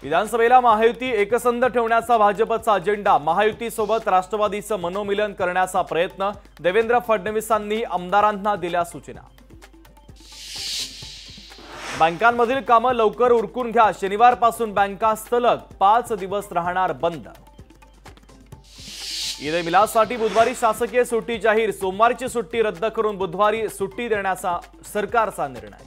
विधानसभेला महायुती एकसंध ठेवण्याचा भाजपचा अजेंडा। महायुतीसोबत राष्ट्रवादीचं मनोमिलन करण्याचा प्रयत्न। देवेंद्र फडणवीसांनी आमदारांना दिल्या सूचना। बँकांमधील कामं लवकर उरकून घ्या। शनिवारपासून बँका सलग 5 दिवस राहणार बंद। ईद ए मिलादसाठी बुधवारी शासकीय सुट्टी जाहीर। सोमवारची सुट्टी रद्द करून बुधवारी सुट्टी देण्याचा सरकारचा निर्णय।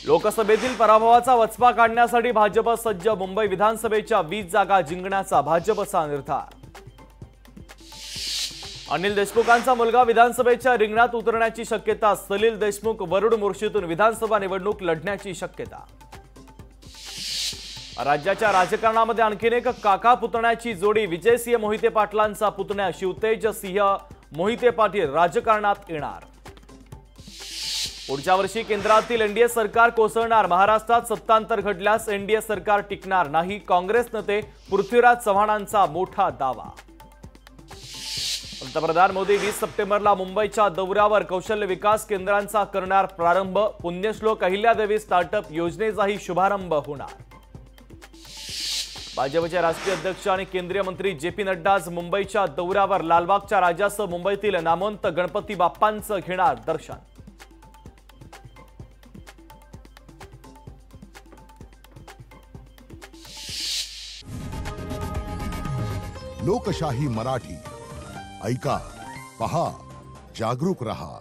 लोकसभेतील पराभवाचा वचपा काढण्यासाठी भाजप सज्ज। मुंबई विधानसभेच्या 20 जागा जिंकण्याचा भाजपचा निर्धार। अनिल देशमुखांचा मुलगा विधानसभेच्या रिंगणात उतरण्याची शक्यता। सलील देशमुख वरुड मुर्शीतून विधानसभा निवडणूक लढण्याची शक्यता। राज्याच्या राजकारणामध्ये आणखीन एक काका पुतण्याची जोडी। विजयसिंह मोहिते पाटलांचा पुतण्या शिवतेज सिंह मोहिते पाटील राजकारणात येणार। पुढच्या वर्षी केंद्रातील एनडीए सरकार कोसळणार। महाराष्ट्रात सत्तांतर घडल्यास एनडीए सरकार टिकणार नाही। काँग्रेस नेते पृथ्वीराज चव्हाणांचा मोठा दावा। पंतप्रधान मोदी 20 सप्टेंबरला मुंबईच्या दौऱ्यावर। कौशल्य विकास केंद्रांचा करणार प्रारंभ। पुण्यश्लोक अहिल्यादेवी स्टार्टअप योजनेचाही शुभारंभ होणार। भाजपचे राष्ट्रीय अध्यक्ष आणि केंद्रीय मंत्री जे.पी. नड्डा आज मुंबईच्या दौऱ्यावर। लालबागच्या राजासह मुंबईतील नामवंत गणपती बाप्पांचं घेणार दर्शन। लोकशाही मराठी ऐका, पहा, जागरूक रहा।